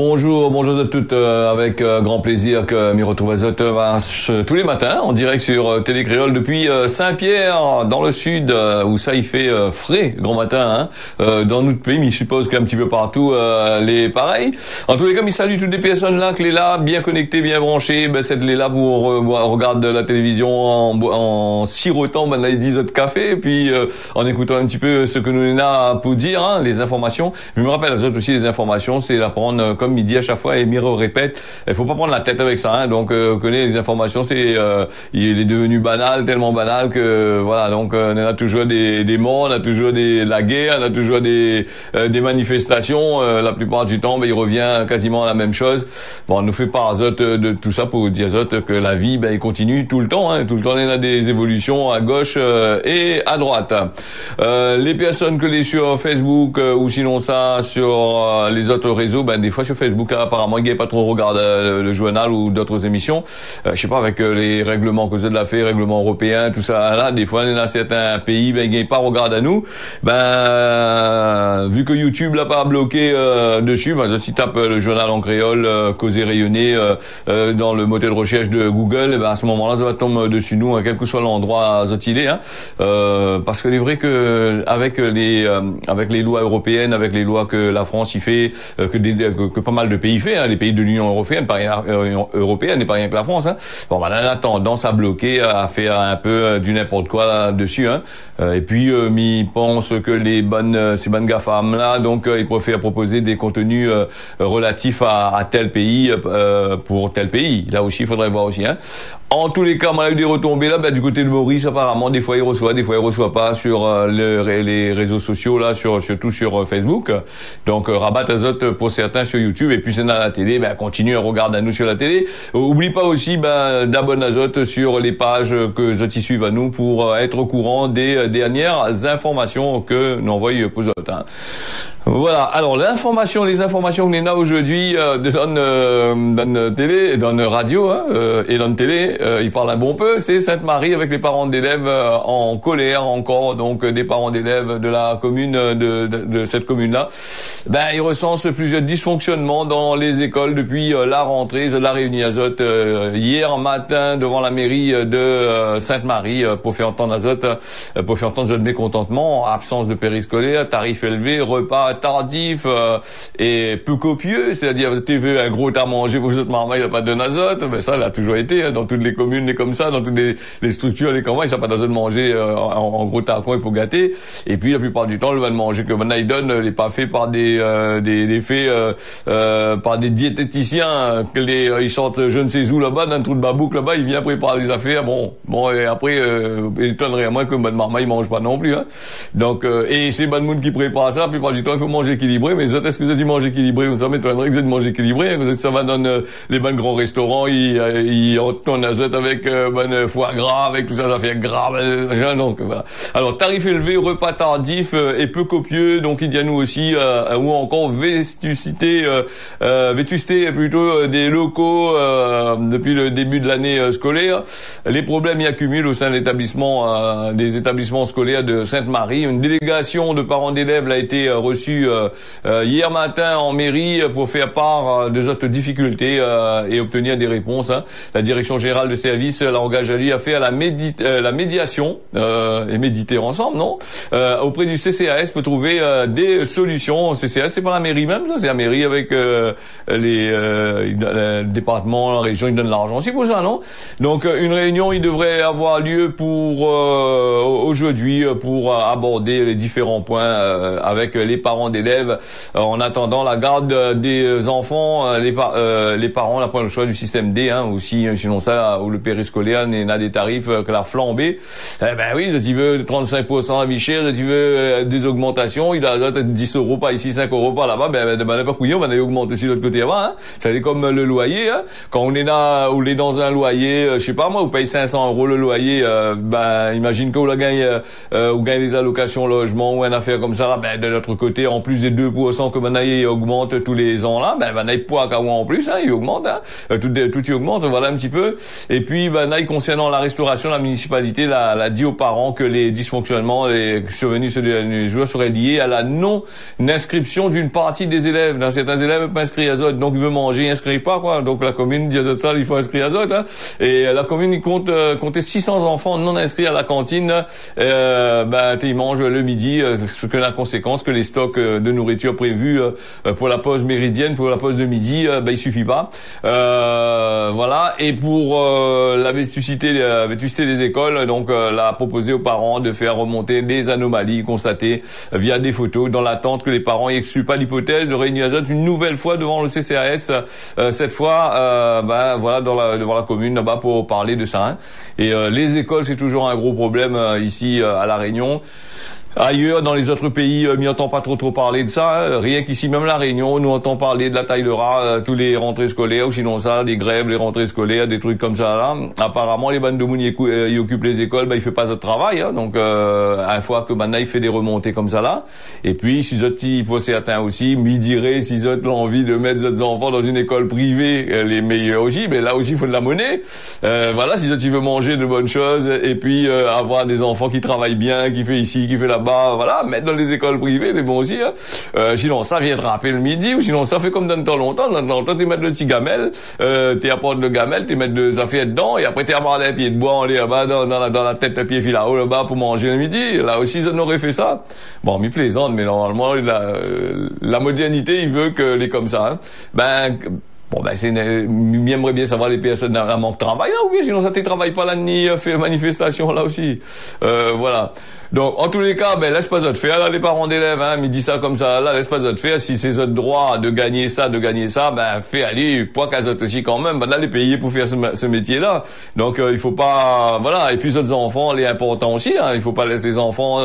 Bonjour à toutes, avec grand plaisir que m'y retrouve à Zot tous les matins en direct sur Télé Créole depuis Saint-Pierre dans le sud où ça il fait frais grand matin dans notre pays, mais je suppose qu'un petit peu partout les pareils. En tous les cas, il salue toutes les personnes là, que les là bien connectées, bien branchées, c'est les là pour regarder la télévision en sirotant les 10 autres cafés et puis en écoutant un petit peu ce que nous avons pour dire, les informations. Je me rappelle à Zot aussi les informations, c'est la prendre comme il dit à chaque fois et Miro répète, il faut pas prendre la tête avec ça, donc connaît les informations, c'est il est devenu banal, tellement banal que voilà, donc on a toujours des morts, on a toujours la guerre, on a toujours des manifestations, la plupart du temps il revient quasiment à la même chose. Bon, on nous fait pas Zot de tout ça pour dire Zot que la vie il continue tout le temps, tout le temps on a des évolutions à gauche et à droite. Les personnes que les sur Facebook ou sinon ça sur les autres réseaux, des fois sur Facebook apparemment il n'y a pas trop regardé le journal ou d'autres émissions. Je sais pas, avec les règlements que vous avez fait, règlements européens, tout ça là, des fois on est dans certains pays il n'y a pas regardé à nous. Vu que YouTube l'a pas bloqué dessus, si tu tapes le journal en créole causé rayonné dans le moteur de recherche de Google, à ce moment-là ça va tomber dessus nous, quel que soit l'endroit il est, parce que c'est vrai que avec les lois européennes, avec les lois que la France y fait, que pas mal de pays fait, les pays de l'Union européenne, pas rien, européenne et pas rien que la France, bon, on a tendance à bloquer, à faire un peu du n'importe quoi dessus, et puis ils pensent que ces bonnes GAFAM là, donc ils préfèrent proposer des contenus relatifs à tel pays pour tel pays. Là aussi il faudrait voir aussi, En tous les cas, on a eu des retombées là, du côté de Maurice apparemment, des fois il reçoit pas sur les réseaux sociaux là, surtout sur Facebook. Donc rabat Azot pour certains sur YouTube, et puis c'est dans la télé, continue à regarder à nous sur la télé. Oublie pas aussi d'abonner Azot sur les pages que Zot y suivent à nous pour être au courant des dernières informations que nous envoyons pour Zot. Voilà. Alors les informations que nous avons aujourd'hui dans télé, dans radio et dans télé, il parle un bon peu. C'est Sainte-Marie avec les parents d'élèves en colère encore, donc des parents d'élèves de la commune de cette commune-là. Ils recensent plusieurs dysfonctionnements dans les écoles depuis la rentrée. Ils ont la réunion Azot hier matin devant la mairie de Sainte-Marie pour faire entendre Azot mécontentement, absence de périscolaire, tarifs élevés, repas tardif et peu copieux, c'est-à-dire vous avez un gros tas à manger pour votre maman, il n'y a pas de azote, ça il a toujours été dans toutes les communes et comme ça, dans toutes les structures, les campagnes, ça n'a pas d'azote de manger en gros tas pour gâter, et puis la plupart du temps le va de manger que maintenant ils donnent n'est pas fait par des par des diététiciens que ils sortent je ne sais où là-bas, dans un trou de babouk là-bas, ils viennent préparer les affaires, bon et après il étonnerait à moi que bonne maman il mange pas non plus, donc et c'est bonne monde qui prépare ça, la plupart du temps il faut manger équilibré, mais est-ce que vous avez mangé équilibré? Ça m'étonnerait que vous avez mangé équilibré, ça va dans les bonnes grands restaurants, ils tournent Azot avec bon foie gras, avec tout ça, ça fait gras, donc voilà. Alors tarif élevé, repas tardif et peu copieux, donc il y a nous aussi ou encore vétusté plutôt des locaux depuis le début de l'année scolaire. Les problèmes y accumulent au sein de l'établissement des établissements scolaires de Sainte-Marie. Une délégation de parents d'élèves a été reçue hier matin en mairie pour faire part des autres difficultés et obtenir des réponses. La direction générale de service l'engage à lui à faire la médiation et méditer ensemble, non auprès du CCAS pour trouver des solutions. CCAS, c'est pas la mairie même, ça, c'est la mairie avec le département, la région, ils donnent l'argent aussi pour ça, non? Donc une réunion, il devrait avoir lieu pour aujourd'hui pour aborder les différents points avec les parents d'élèves. En attendant la garde des enfants, les parents n'ont pas le choix du système D, aussi, sinon ça, où le périscolaire n'a des tarifs que la flambée. Oui, si tu veux 35% à vie chère, si tu veux des augmentations, il a 10 euros pas ici, 5 euros pas là-bas, pas couillon, on va augmenter sur l'autre côté avant, C'est comme le loyer, Quand on est dans un loyer, je sais pas moi, vous payez 500 euros le loyer, imagine que vous gagnez des allocations logement ou une affaire comme ça, de l'autre côté, en plus des 2% que Banaï augmente tous les ans là, ben Banaï poids qu'à en plus, hein, il augmente, hein, tout y augmente, voilà un petit peu. Et puis Banaï concernant la restauration, la municipalité l'a dit aux parents que les dysfonctionnements survenus ces derniers jours seraient liés à la non-inscription d'une partie des élèves. Dans certains élèves pas inscrits à Zot, donc ils veulent manger, ils inscrivent pas quoi. Donc la commune dit à Zot ça, il faut inscrire à Zot, hein. Et la commune il comptait 600 enfants non inscrits à la cantine. Ils mangent le midi, ce que la conséquence que les stocks de nourriture prévus pour la pause méridienne, pour la pause de midi, il suffit pas. Voilà. Et pour la vétusté des écoles, donc l'a proposé aux parents de faire remonter des anomalies constatées via des photos, dans l'attente que les parents n'excluent pas l'hypothèse de réunir Zot une nouvelle fois devant le CCAS, cette fois voilà devant la commune là-bas pour parler de ça, hein. Et les écoles, c'est toujours un gros problème ici à La Réunion. Ailleurs, dans les autres pays, m'y entend pas trop parler de ça, hein. Rien qu'ici, même La Réunion, nous entend parler de la taille de rat, tous les rentrées scolaires, ou sinon ça, des grèves, les rentrées scolaires, des trucs comme ça, là. Apparemment, les bandes de moun, ils occupent les écoles, il fait pas ce travail, hein. Donc, à la fois que maintenant, il fait des remontées comme ça, là. Et puis, si Zot, il peut certains aussi, m'y dirait, si Zot a envie de mettre Zot enfants dans une école privée, les meilleurs aussi, mais là aussi, il faut de la monnaie. Voilà, si Zot, il veut manger de bonnes choses, et puis, avoir des enfants qui travaillent bien, qui fait ici, qui fait là-bas, voilà, mettre dans les écoles privées, c'est bon aussi, hein. Sinon ça vient te rappeler le midi, ou sinon ça fait comme dans le temps longtemps, tu mets le petit gamelle, t'es à porte de gamelle, tu mets des affaires dedans, et après t'es à boire des pieds de bois, on est là-bas, dans la tête de pied fil là-haut, là-bas, pour manger le midi. Là aussi, ça n'aurait fait ça. Bon, mi plaisante, mais normalement, la modernité, il veut que les comme ça, hein. J'aimerais bien savoir les personnes en manque de travail, là, ou bien sinon ça ne travaille pas la nuit, fait manifestation, là aussi. Voilà. Donc, en tous les cas, laisse pas Zot faire, là, les parents d'élèves, hein, mais dis ça comme ça, là, laisse pas Zot faire. Si c'est Zot droit de gagner ça, fais aller, pas qu'à Zot aussi quand même, là, les payer pour faire ce métier-là. Donc, il faut pas, voilà. Et puis, Zot enfants, les importants aussi, hein. Il faut pas laisser les enfants,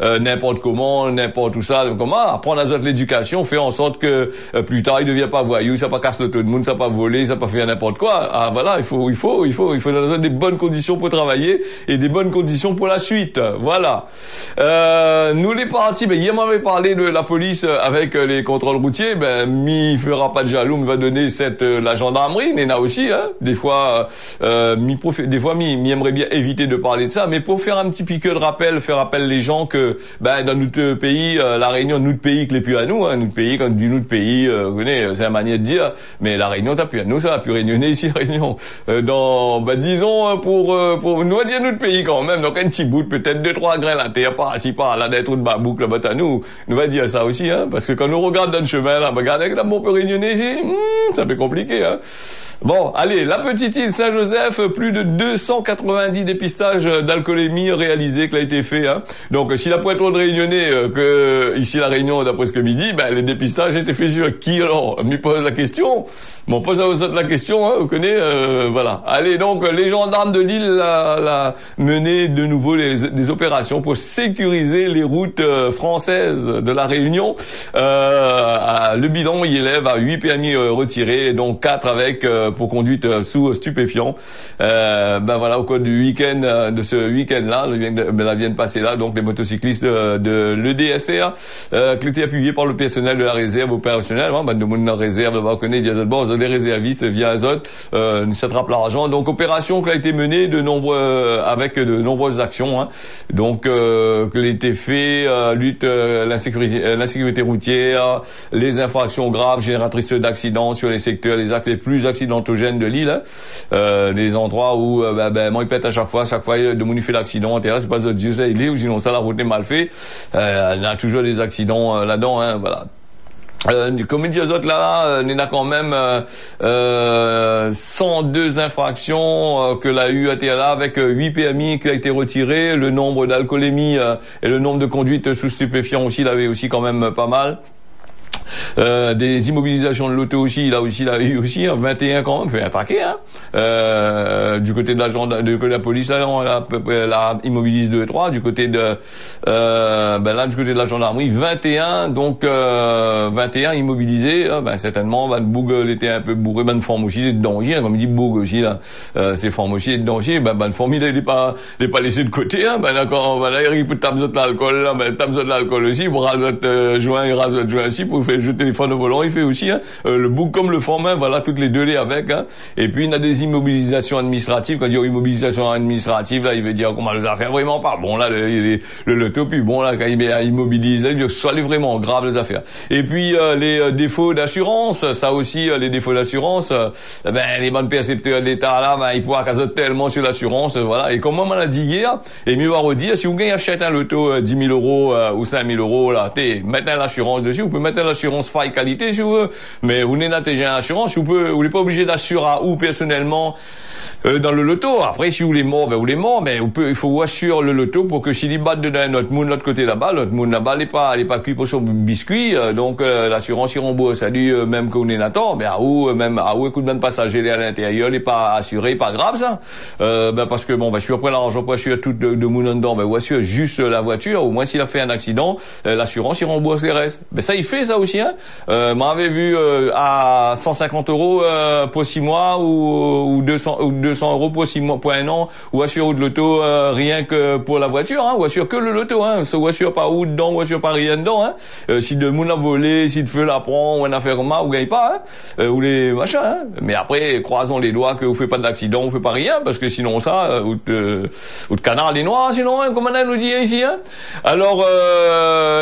n'importe comment, n'importe où ça, comment, apprendre à Zot l'éducation, faire en sorte que, plus tard, il devient pas voyou, ça pas casse le tout de monde, ça pas voler, ça pas faire n'importe quoi. Ah, voilà, il faut donner des bonnes conditions pour travailler et des bonnes conditions pour la suite. Voilà. Nous les partis, hier m'avait parlé de la police avec les contrôles routiers, mi fera pas de jaloux, va donner la gendarmerie, mais là aussi, hein, des fois mi aimerait bien éviter de parler de ça, mais pour faire un petit piqueur de rappel, faire rappel les gens que, dans notre pays, La Réunion, notre pays que les plus à nous, hein, notre pays, quand on dit notre pays, vous connaissez, c'est la manière de dire, mais La Réunion, t'as plus à nous, ça va plus réunionner ici, Réunion. Disons, pour nous dire notre pays quand même, donc un petit bout, peut-être 2-3 grains là, t'es pas assis par là, d'être de babouc là-bas, à nous va dire ça aussi, hein, parce que quand nous regarde dans le chemin, là, regardez que là, on peut réunionner ici, ça peut compliquer, hein. Bon, allez, la petite île Saint-Joseph, plus de 290 dépistages d'alcoolémie réalisés qui a été fait, hein. Donc, si la pointe de réunionner, que ici la Réunion, d'après ce que midi, les dépistages étaient faits sur qui, alors? On me pose la question. Bon, pose à vous la question, hein, vous connaissez, voilà. Allez, donc, les gendarmes de l'île la mené de nouveau des opérations pour sécuriser les routes françaises de la Réunion. Le bilan y élève à 8 permis retirés, donc 4 avec pour conduite sous stupéfiants. Voilà, au cours du week-end, de ce week-end-là, la vient de passer là, donc les motocyclistes de l'EDSR, qui étaient appuyés par le personnel de la réserve opérationnelle, hein, de mon réserve, on connaît, bon, des réservistes via Azot, s'attrape l'argent. Donc, opération qui a été menée avec de nombreuses actions, hein. Donc, qui a été fait, lutte, l'insécurité routière, les infractions graves génératrices d'accidents sur les secteurs, les actes les plus accidentogènes de l'île, hein. Des endroits où, moi, il pète à chaque fois, de mon fait l'accident, c'est pas Dieu, ça, il est, ou sinon ça, la route est mal fait. Il y a toujours des accidents, là-dedans, hein, voilà. Comme dit aux autres là, il y a quand même 102 infractions que la UATLA avec 8 permis qui a été retiré, le nombre d'alcoolémie et le nombre de conduites sous stupéfiants aussi, il avait aussi quand même pas mal. Des immobilisations de l'auto aussi, là aussi, il a eu aussi, 21 quand même, fait un paquet, hein. Du côté de la police, là, on a à peu près, là, immobilise 2 et 3, du côté de, là, du côté de la gendarmerie, 21, donc, 21 immobilisés, certainement, Boug, était un peu bourré, forme aussi, dedans aussi, hein, comme il dit Boug aussi, là, c'est forme aussi, dedans aussi, forme, il est pas laissé de côté, hein, d'accord, là, il peut taper de l'alcool, là, tape de l'alcool aussi, pour rasote joint, il rasote joint aussi, pour faire le téléphone au volant, il fait aussi, hein, le Boug comme le forme, hein, voilà, toutes les deux les avec, hein. Et puis, il a des immobilisations administratives, quand il dit immobilisation administrative, là, il veut dire comment les affaires vraiment pas. Bon, là, le loto, puis bon, là, quand il immobilise, il veut que ce soit vraiment grave, les affaires. Et puis, les défauts d'assurance, ça aussi, les défauts d'assurance, les bonnes percepteurs de l'État, là, ils pourraient caser tellement sur l'assurance, voilà. Et comme on m'a dit hier, et mieux va redire, si vous gagnez acheter un loto 10 000 euros ou 5 000 euros, là, mettez l'assurance dessus, vous pouvez mettre l'assurance faille qualité si vous voulez, mais vous n'êtes déjà une assurance, vous n'êtes pas obligé d'assurer à ou personnellement dans le loto. Après, si vous voulez mort, vous les morts, mais il faut assurer le loto pour que s'il y bat dedans notre monde l'autre côté là-bas, l'autre monde là-bas, elle est pas cuit pour son biscuit, donc l'assurance il rembourse, ça dit même qu'on est Nathan, mais écoute même passager à l'intérieur, il est pas assuré, pas grave ça. Parce que je suis après l'argent pour assurer tout de monde dedans, ou assure juste la voiture, au moins s'il a fait un accident, l'assurance il rembourse les restes. Ça il fait ça aussi, hein. M'avait vu à 150 euros pour 6 mois ou 200 euros pour 6 mois, pour un an, ou assure de l'auto rien que pour la voiture, hein, ou assure que le loto, hein, ou assure pas ou dedans, ou assure pas rien dedans, hein. Si de moun a volé, si de feu la prend, ou une affaire comme ça, ou gagne pas, hein, ou les machins, hein. Mais après, croisons les doigts que vous faites pas d'accident, vous faites pas rien, parce que sinon ça, ou de canard les noirs, sinon, hein, comme on a nous dit ici, hein. Alors,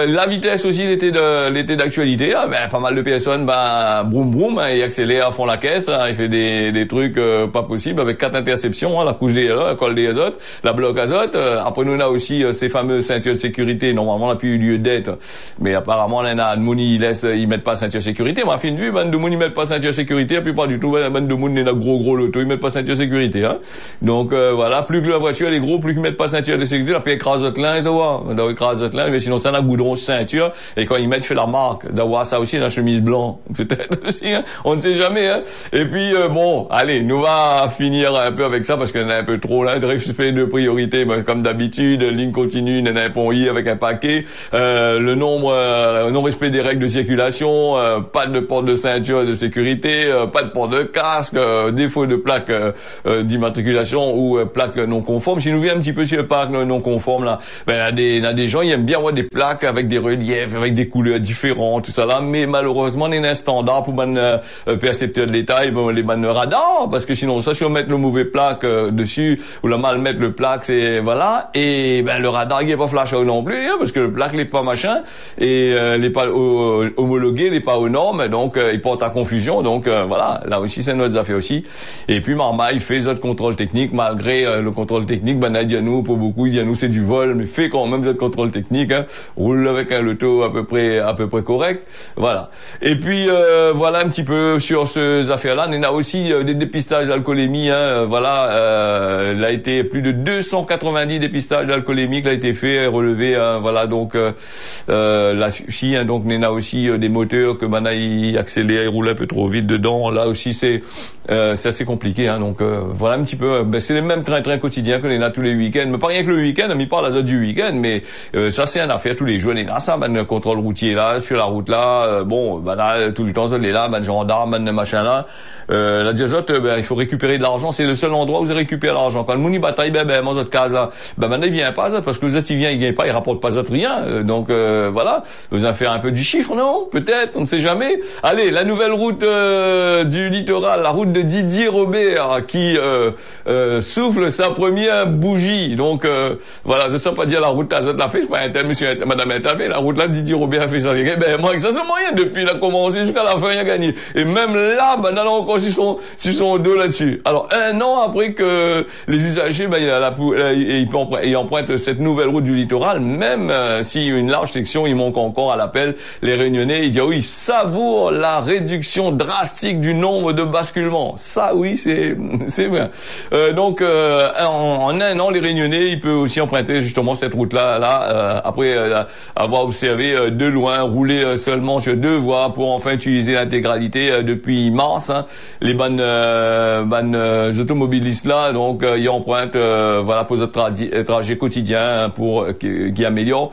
la vitesse aussi, l'été d'actualité, hein, pas mal de personnes, broum broum, hein, il accélère à fond la caisse, hein, il fait des trucs pas possibles avec 4 interceptions, hein, la couche des la colle des azotes, la bloc azote. Après nous on a aussi ces fameuses ceintures de sécurité. Normalement on n'a plus eu lieu d'être, mais apparemment on a Mouni ils mettent pas ceinture de sécurité. Moi fin de vue, de Mouni ils mettent pas ceinture de sécurité, et puis pas du tout. De Mouni ils ont gros loto, ils mettent pas ceinture de sécurité. Hein. Donc voilà, plus que la voiture elle est gros, plus qu'ils mettent pas ceinture de sécurité, puis écrase l'autre là, ils voient, écrase l'autre là, mais sinon ça n'a goudron ceinture. Et quand ils mettent, fait la marque d'avoir ça aussi dans la chemise blanc, peut-être aussi. Hein. On ne sait jamais. Hein. Et puis bon, allez, nous va finir un peu avec ça parce qu'on a un peu trop là de respect de priorité, comme d'habitude, ligne continue, on a un pont I avec un paquet, le non-respect des règles de circulation, pas de porte de ceinture de sécurité, pas de porte de casque, défaut de plaque d'immatriculation ou plaque non conforme. Si nous vient un petit peu sur le parc non conforme là, il y a des gens, ils aiment bien avoir des plaques avec des reliefs, avec des couleurs différentes, tout ça là, mais malheureusement on est un standard pour percepteurs de l'État et les radars, parce que sinon ça, si on met le mauvais plaque dessus, ou la mal mettre le plaque, c'est voilà, et le radar il est pas flash non plus, hein, parce que le plaque n'est pas machin, et n'est pas homologué, n'est pas aux normes, donc il porte à confusion, donc voilà, là aussi c'est notre affaire aussi. Et puis Marma il fait notre contrôle technique, malgré le contrôle technique, nous pour beaucoup, il dit à nous c'est du vol, mais fait quand même notre contrôle technique, hein, roule avec un loto à peu près correct, voilà. Et puis voilà un petit peu sur ces affaires-là, on a aussi des dépistages d'alcoolémie, hein, voilà, il a été plus de 290 dépistages d'alcoolémie qui a été fait, relevé, hein, voilà, donc là aussi, hein, donc on a aussi des moteurs que ils accélèrent, ils roulent un peu trop vite dedans, là aussi c'est assez compliqué, hein, donc voilà un petit peu, c'est les mêmes trains quotidiens que on a tous les week-ends, mais pas rien que le week-end, on parle à la zone du week-end, mais ça c'est une affaire tous les jours, on a ça, un contrôle routier là, sur la route là, là, tout le temps on est là, gendarme, machin là, la diazote, il faut récupérer de l'argent, c'est le seul endroit où vous récupérez l'argent. Quand le mouni bataille, moi, votre case là, maintenant, il vient pas, parce que vous êtes, il vient, il gagne pas, il rapporte pas rien, donc, voilà. Vous allez faire un peu du chiffre, non? Peut-être, on ne sait jamais. Allez, la nouvelle route, du littoral, la route de Didier Robert, qui, souffle sa première bougie. Donc, voilà, c'est ça pas dire la route Azote l'a fait, c'est pas un tel monsieur, madame un tel, la route là, Didier Robert a fait ça. Moi, ça c'est moyen, depuis, il a commencé jusqu'à la fin, il a gagné. Et même là, maintenant, encore, sur son dos là-dessus. Alors, un an après que les usagers, ils empruntent cette nouvelle route du littoral, même si une large section, il manque encore à l'appel, les Réunionnais, ils disent, oui, savourent la réduction drastique du nombre de basculements. Ça, oui, c'est vrai. Donc, en un an, les Réunionnais, ils peuvent aussi emprunter justement cette route-là, après avoir observé de loin rouler ce seulement sur 2 voies pour enfin utiliser l'intégralité depuis mars. Hein. Les bonnes automobilistes là, donc ils empruntent voilà pour notre trajet quotidien hein, pour qui améliore.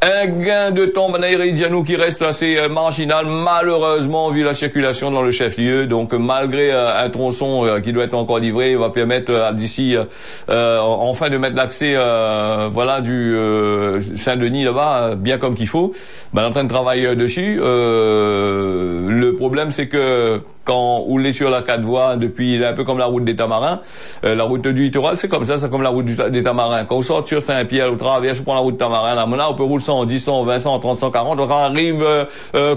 Un gain de temps Diano qui reste assez marginal malheureusement vu la circulation dans le chef-lieu. Donc malgré un tronçon qui doit être encore livré, il va permettre d'ici enfin de mettre l'accès voilà du Saint-Denis là-bas bien comme qu'il faut. On est en train de travailler dessus. Le problème c'est que quand on est sur la 4 voies depuis un peu comme la route des Tamarins, la route du littoral c'est comme ça, c'est comme la route des Tamarins. Quand on sort sur Saint-Pierre, on traverse, on prend la route Tamarin, là on peut rouler 110, 120, 130, 140. Quand on arrive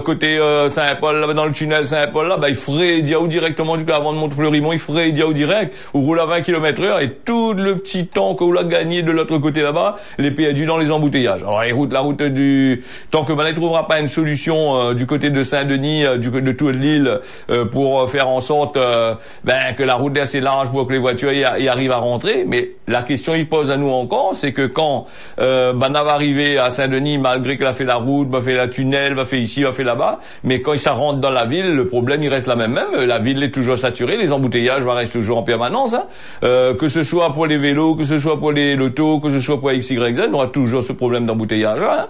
côté Saint-Paul, là, dans le tunnel Saint-Paul, là, il ferait Diaou directement avant de Mont-Fleurimont, il ferait Diaou direct. On roule à 20 km/h et tout le petit temps qu'on a gagné de l'autre côté là-bas, les perdu dans les embouteillages. Alors la route du tant que ne trouvera pas une solution du côté de Saint-Denis, de toute l'île pour faire en sorte que la route est assez large pour que les voitures y arrivent à rentrer. Mais la question il pose à nous encore, c'est que quand on va arriver à Saint-Denis, malgré qu'elle a fait la route, va fait la tunnel, va fait ici, va fait là-bas, mais quand ça rentre dans la ville, le problème il reste la même. La ville est toujours saturée, les embouteillages vont rester toujours en permanence. Hein. Que ce soit pour les vélos, que ce soit pour les lotos, que ce soit pour XYZ, on aura toujours ce problème d'embouteillage. Hein.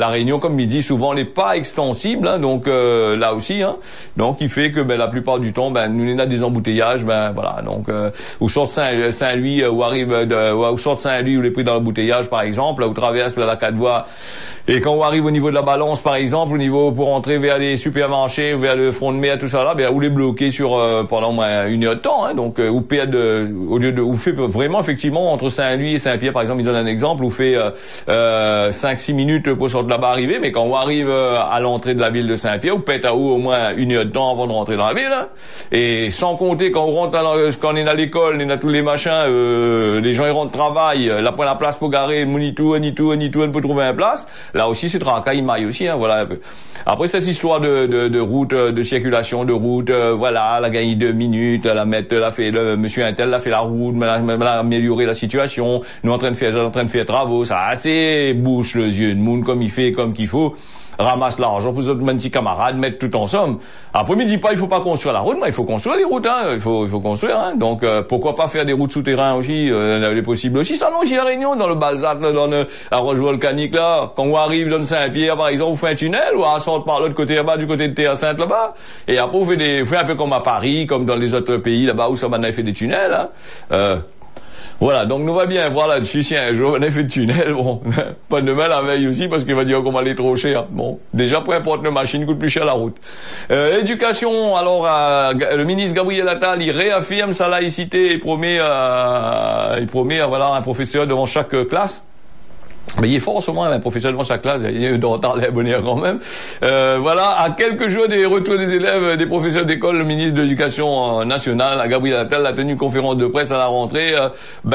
La Réunion, comme il dit, souvent n'est pas extensible, hein, donc là aussi. Hein. Donc il fait que la plupart du temps, nous on a des embouteillages, voilà. Donc au sort de Saint-Louis, au sort de Saint-Louis, où les prix dans l'embouteillage, par exemple, là où traverse la 4 voies. Et quand on arrive au niveau de la balance, par exemple, au niveau pour entrer vers les supermarchés, vers le front de mer, tout ça là, où les bloquer sur pendant au moins 1 heure de temps, hein, donc où perdre au lieu de où fait vraiment effectivement entre Saint-Louis et Saint-Pierre, par exemple, il donne un exemple où fait 5-6 minutes pour sortir de là-bas arriver, mais quand on arrive à l'entrée de la ville de Saint-Pierre, on pète à au moins 1 heure de temps avant de rentrer dans la ville, hein. Et sans compter quand on rentre quand on est à l'école, on a tous les machins, les gens ils rentrent travail, là pour la place pour garer, ni tout, on peut trouver une place. Là aussi, c'est tracas, il maille aussi, hein, voilà un peu. Après, cette histoire de route, de circulation, de route, voilà, elle a gagné 2 minutes, monsieur Intel l'a fait la route, elle a amélioré la situation, nous en train de faire travaux, ça a assez bouche les yeux de monde comme il fait, comme qu'il faut. Ramasse l'argent pour les autres petits camarades, mettre tout en somme. Après, il dit pas, il faut pas construire la route, mais il faut construire les routes, hein. Il faut construire, hein. Donc, pourquoi pas faire des routes souterraines aussi, les possibles aussi. Ça, non, aussi la Réunion, dans le Balzac, là, dans la roche volcanique, là. Quand on arrive dans Saint-Pierre, par exemple, on fait un tunnel, ou on sort par l'autre côté là-bas, du côté de Théa-Sainte, là-bas. Et après, on fait un peu comme à Paris, comme dans les autres pays, là-bas, où ça m'a fait des tunnels, hein. Voilà, donc nous va bien voir là-dessus si un jour on a fait de tunnel, bon, pas de mal la veille aussi parce qu'il va dire qu'on va aller trop cher. Bon, déjà peu importe, la machine coûte plus cher la route. Éducation, alors le ministre Gabriel Attal, il réaffirme sa laïcité et promet voilà un professeur devant chaque classe. Mais il est fort, au moins, un professeur devant chaque classe, il y a eu de retard les abonnés quand même. Voilà, à quelques jours des retours des élèves, des professeurs d'école, le ministre de l'Éducation nationale, Gabriel Attal, a tenu une conférence de presse à la rentrée,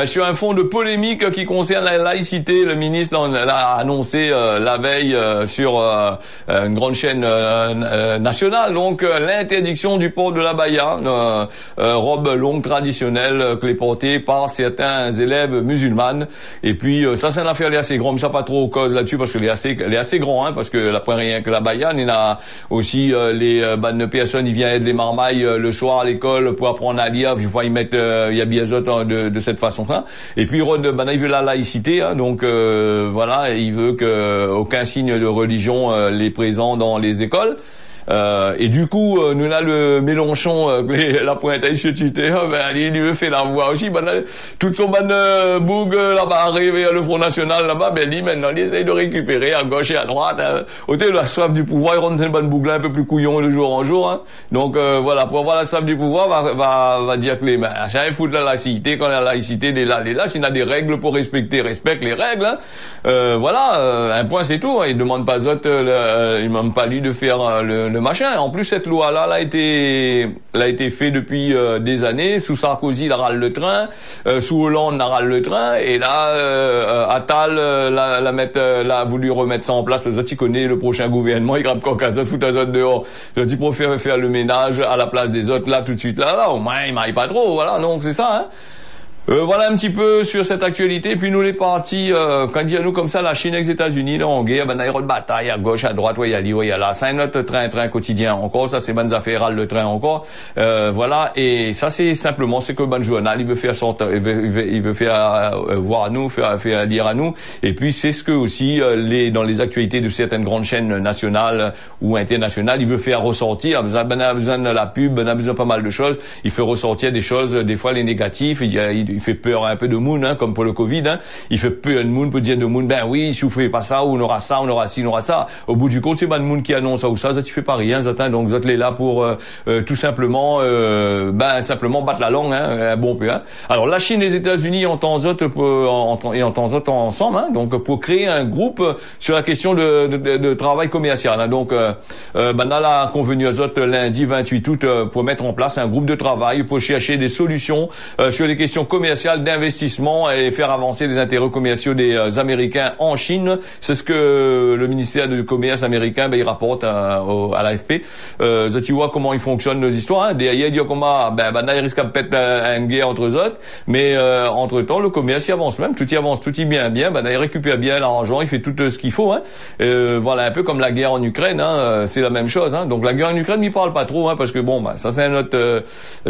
sur un fond de polémique qui concerne la laïcité. Le ministre l'a annoncé la veille sur une grande chaîne nationale, donc l'interdiction du port de l'abaya, robe longue traditionnelle que les portée par certains élèves musulmanes. Et puis ça c'est une affaire assez grande, mais ça pas trop cause là-dessus parce que elle est assez grand, hein, parce que la point rien que l'abaya, il y a aussi les bonnes personnes, ils viennent aider les marmailles le soir à l'école pour apprendre à lire, je vois ils mettent il y a bien de cette façon-là. Et puis il veut la laïcité, hein, donc voilà, il veut que aucun signe de religion les présent dans les écoles. Et du coup, nous là le Mélenchon, la pointe à sur Twitter, il lui fait la voix aussi, toute son bonne bougue là-bas arrivé à le Front National là-bas, lui maintenant il essaye de récupérer à gauche et à droite, hein. Au de la soif du pouvoir, il rentre une bonne boucle un peu plus couillon de jour en jour, hein. Donc voilà, pour avoir la soif du pouvoir, va dire que les jamais foutre la laïcité, quand la laïcité est là, s'il y a des règles pour respecter, respecte les règles, hein. Voilà, un point c'est tout, hein. Il demande pas il demande pas lui de faire le machin. En plus, cette loi-là, elle a été faite depuis des années. Sous Sarkozy, il râle le train. Sous Hollande, il râle le train. Et là, Attal l'a voulu remettre ça en place. Les autres, il connaît le prochain gouvernement. Il grappe quand les autres, fout les autres dehors. Les autres, il préfère faire le ménage à la place des autres, là, tout de suite, là. Au moins, il m'arrive pas trop. Voilà, donc c'est ça, hein. Voilà un petit peu sur cette actualité. Puis nous les partis, quand dit à nous comme ça, la Chine et les États-Unis, là, en guerre, ben, il y a de bataille à gauche, à droite, ouais, il y a il y a là. C'est notre train quotidien encore. Ça, c'est bonnes affaires, le train encore. Voilà. Et ça, c'est simplement ce que le journal, il veut faire sortir, il veut faire voir à nous, faire lire à nous. Et puis, c'est ce que aussi, dans les actualités de certaines grandes chaînes nationales ou internationales, il veut faire ressortir. Ben, a besoin de la pub, ben, a besoin de pas mal de choses. Il fait ressortir des choses, des fois les négatifs. Il fait peur un peu de monde, hein, comme pour le Covid, hein. Il fait peur de monde pour dire de monde, ben oui, si vous faites pas ça, on aura ça, on aura ci, on aura ça. Au bout du compte, c'est pas de monde qui annonce ça ou ça tu fais pas rien, ça, donc vous êtes là pour tout simplement, simplement battre la langue, hein, un bon peu, hein. Alors la Chine et les États-Unis en temps autre ensemble, hein, donc pour créer un groupe sur la question de travail commercial, hein. Donc on a convenu aux autres lundi 28 août pour mettre en place un groupe de travail pour chercher des solutions sur les questions commerciales, d'investissement et faire avancer les intérêts commerciaux des Américains en Chine. C'est ce que le ministère du Commerce américain il rapporte à l'AFP. Tu vois comment ils fonctionnent nos histoires, hein. Derrière, il y a comment il risque de peut-être une guerre entre eux autres, mais entre temps le commerce il avance même, tout y avance, tout y bien, il récupère bien l'argent, il fait tout ce qu'il faut, hein. Voilà, un peu comme la guerre en Ukraine, hein, c'est la même chose, hein. Donc la guerre en Ukraine, il parle pas trop, hein, parce que bon, ça c'est notre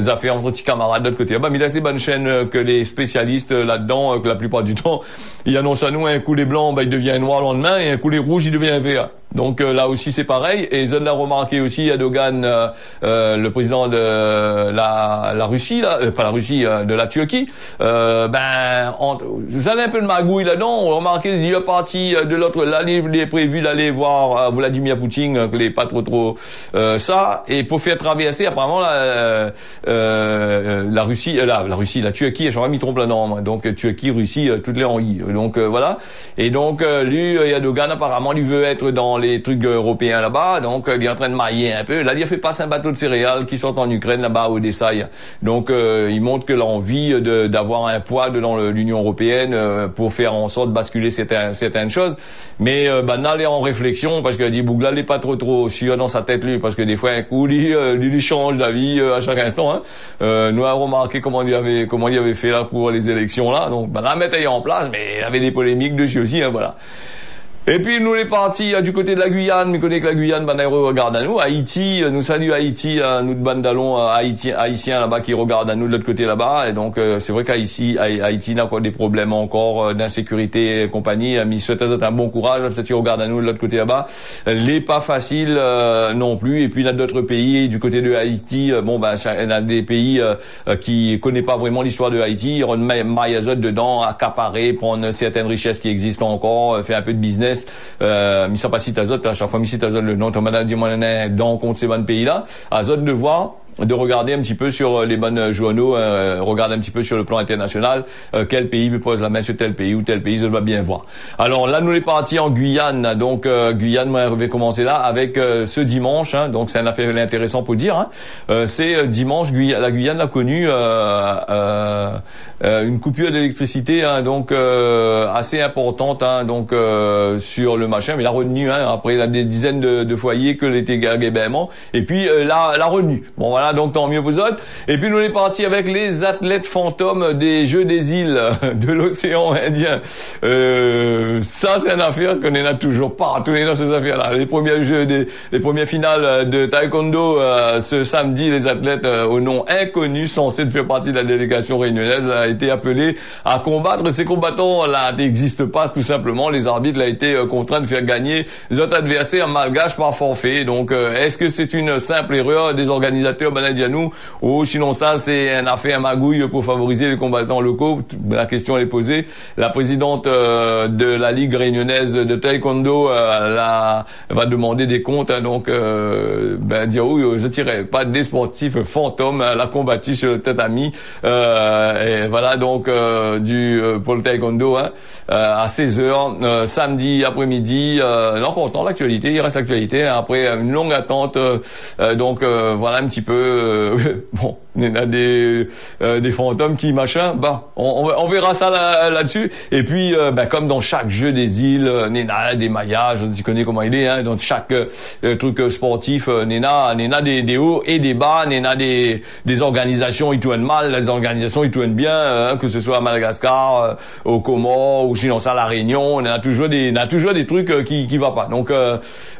affaire entre petits camarades de l'autre côté. Mais il y a ces bonnes chaînes que les spécialistes là-dedans, que la plupart du temps, ils annoncent à nous un coup les blancs, il devient noir le lendemain, et un coup les rouges, il devient vert. Donc là aussi c'est pareil, et je l'ai remarqué aussi Erdogan, le président de la Russie, là, pas la Russie, de la Turquie, vous avez un peu de magouille là-dedans. On remarque il est parti de l'autre, là il est prévu d'aller voir Vladimir Poutine, qu'il n'est pas trop ça, et pour faire traverser apparemment la Turquie, j'aurais mis trompe là-dedans, donc Turquie, Russie, toutes les en I. Donc voilà, et donc lui Erdogan apparemment il veut être dans les trucs européens là-bas, donc il est en train de mailler un peu. Là, il a fait passer un bateau de céréales qui sort en Ukraine là-bas à Odessa. Donc, il montre que l'envie d'avoir un poids dans l'Union européenne pour faire en sorte de basculer certaines choses. Mais Nal est en réflexion parce qu'il dit Bougla n'est pas trop sûr dans sa tête lui, parce que des fois un coup il change d'avis à chaque instant. Hein. Nous avons remarqué comment il avait fait là pour les élections là. Donc, la mettait en place, mais il y avait des polémiques dessus aussi. Hein, voilà. Et puis nous les partis du côté de la Guyane, mais connaît que la Guyane, regarde à nous. Haïti, nous salue Haïti, nous de bandalons haïtiens là-bas qui regardent à nous de l'autre côté là-bas. Et donc c'est vrai qu'Haïti n'a encore des problèmes encore d'insécurité et compagnie. Mais souhaite un bon courage, ça qui regarde à nous de l'autre côté là-bas. Les pas facile non plus. Et puis il y a d'autres pays du côté de Haïti. Il y a des pays qui connaissent pas vraiment l'histoire de Haïti. Ils ont maillazot dedans, accaparer, prendre certaines richesses qui existent encore, faire un peu de business. Misa pas cite Azot, à chaque fois Misa Azot le nom, on m'a dit moi dans compte ces bons pays là, Azot de voir, de regarder un petit peu sur les bonnes journaux, regarder un petit peu sur le plan international, quel pays pose la main sur tel pays ou tel pays, je dois bien voir. Alors là, nous les partis en Guyane, donc Guyane, moi, je vais commencer là avec ce dimanche, hein, donc c'est un affaire intéressant pour dire, hein, c'est dimanche, la Guyane a connu une coupure d'électricité, hein, donc assez importante, hein, donc sur le machin, mais la retenue, hein, après il y a des dizaines de foyers que l'été gabément, et puis la retenue. Bon voilà, donc tant mieux vous autres. Et puis nous on est parti avec les athlètes fantômes des Jeux des îles de l'océan Indien. Ça c'est une affaire qu'on n'a toujours pas tourné dans ces affaires-là. Les premières finales de taekwondo ce samedi, les athlètes au nom inconnu censés faire partie de la délégation réunionnaise a été appelés à combattre. Ces combattants là n'existent pas tout simplement. Les arbitres ont été contraints de faire gagner les autres adversaires malgaches par forfait. Donc est-ce que c'est une simple erreur des organisateurs banadianou ou sinon ça c'est une affaire magouille pour favoriser les combattants locaux? La question est posée. La présidente de la Ligue réunionnaise de taekwondo va demander des comptes, hein, donc dire oui, je tirais pas des sportifs fantômes, elle a combattu sur le tatami et voilà donc pour le taekwondo, hein, à 16h samedi après-midi. Encore temps l'actualité, il reste l'actualité, hein, après une longue attente, donc voilà un petit peu bon, il y a des fantômes qui machin, bah on verra ça là-dessus. Et puis comme dans chaque jeu des îles, Nena des maillages, tu connais comment il est, hein, dans chaque truc sportif, Nena des hauts et des bas, Nena des organisations ils tournent mal, les organisations ils tournent bien, que ce soit à Madagascar, au Comores ou sinon ça à la Réunion, on a toujours des trucs qui va pas. Donc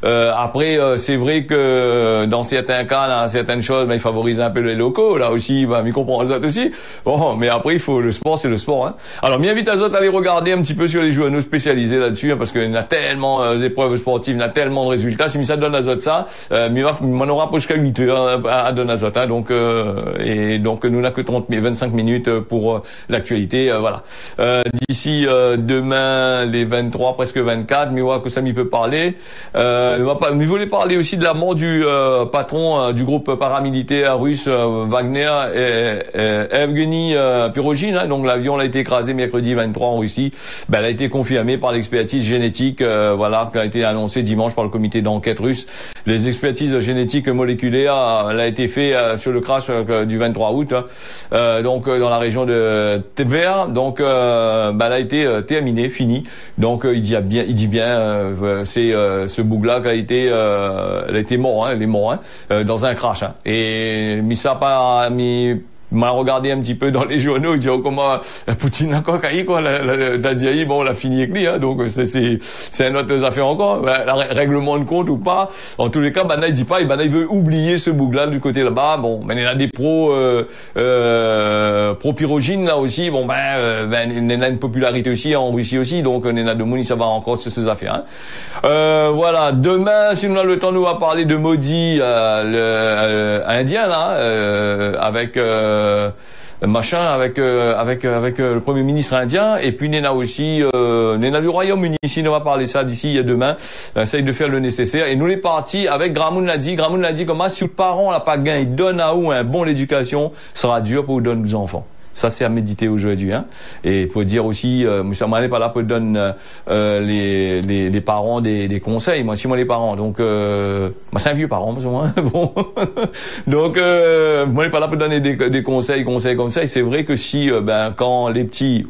après c'est vrai que dans certains cas, dans certaines choses, ils favorisent un peu les locaux. Là aussi, ils comprennent ça aussi. Bon, mais après il faut le sport, c'est le sport. Hein. Alors, m'invite à vous aller regarder un petit peu sur les journaux spécialisés là-dessus, hein, parce qu'il y a tellement d'épreuves sportives, il y a tellement de résultats. Si ça donne à ça, mais on aura jusqu'à 8 heures à donner à ça. Hein, donc nous n'a que 25 minutes pour l'actualité. Voilà. D'ici demain, les 23, presque 24, mais voilà que ça m'y peut parler. Il voulait parler aussi de la mort du patron du groupe paramilitaire russe Wagner et Evgeny Prigojine. Hein, donc l'avion a été écrasé mercredi 23 en Russie. Elle a été confirmée par l'expertise génétique, qui a été annoncée dimanche par le comité d'enquête russe. Les expertises génétiques moléculaires, elle a été fait sur le crash du 23 août, donc dans la région de Tver. Donc elle a été terminée, finie. Donc il dit bien, c'est ce bougla qui a été, elle a été mort, hein, elle est morte dans un crash. Hein. Et m'a regardé un petit peu dans les journaux, il dit comment Poutine a encore caillé quoi, la dit bon, on l'a fini avec lui, hein, donc c'est une autre affaire encore, règlement de compte ou pas. En tous les cas, il dit pas, il veut oublier ce bougla du côté là-bas. Bon, mais il y a des pro Prigojine là aussi. Bon, il y a une popularité aussi en Russie aussi, donc il y a de monde, ça va encore sur ces affaires. Hein. Voilà. Demain, si on a le temps, nous va parler de Modi, le indien là, avec le Premier ministre indien, et puis Nena aussi, Nena du Royaume-Uni, ici, on va parler ça d'ici demain, essaye de faire le nécessaire, et nous les partis avec Gramoun l'a dit comment si le parent n'a pas gain, il donne à où un bon l'éducation, sera dur pour vous donner aux enfants. Ça, c'est à méditer aujourd'hui, hein. Et pour dire aussi, ça m'en est pas là pour donner les parents des conseils. Moi, si moi les parents, donc moi c'est un vieux parent, moi. Bon, donc moi n'est pas là pour donner des conseils comme ça. Et c'est vrai que si quand les petits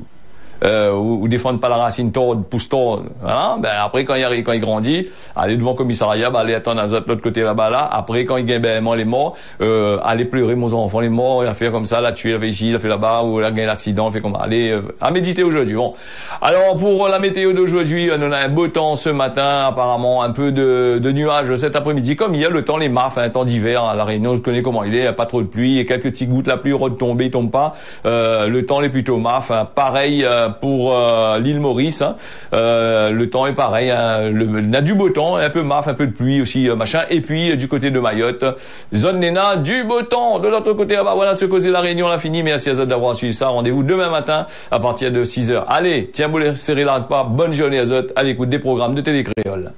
ou défendent pas la racine tord, pousse tord, voilà, après quand il grandit, aller devant le commissariat, aller attendre à l'autre côté là-bas là, après quand il gagne les morts, aller pleurer mon enfant les morts, il a fait comme ça, l'a tué, il a fait ici, il a fait là-bas, ou il a gagné l'accident, il fait comme ça, aller à méditer aujourd'hui. Bon. Alors pour la météo d'aujourd'hui, on a un beau temps ce matin, apparemment un peu de nuages cet après-midi, comme il y a le temps, les marfs, un temps d'hiver, à la Réunion, je connais comment il est, pas trop de pluie, et quelques petites gouttes, la pluie retombée, il tombe pas, le temps est plutôt marf, hein, pareil pour l'île Maurice, hein. Le temps est pareil, hein. Il y a du beau temps, un peu marf, un peu de pluie aussi, machin, et puis du côté de Mayotte, zone Nena, du beau temps, de l'autre côté là-bas, voilà ce que c'est la Réunion, on a fini, merci à Zot d'avoir suivi ça, rendez-vous demain matin à partir de 6h. Allez, tiens, vous les serrez là pas, bonne journée à Zot, à l'écoute des programmes de Télé Créole.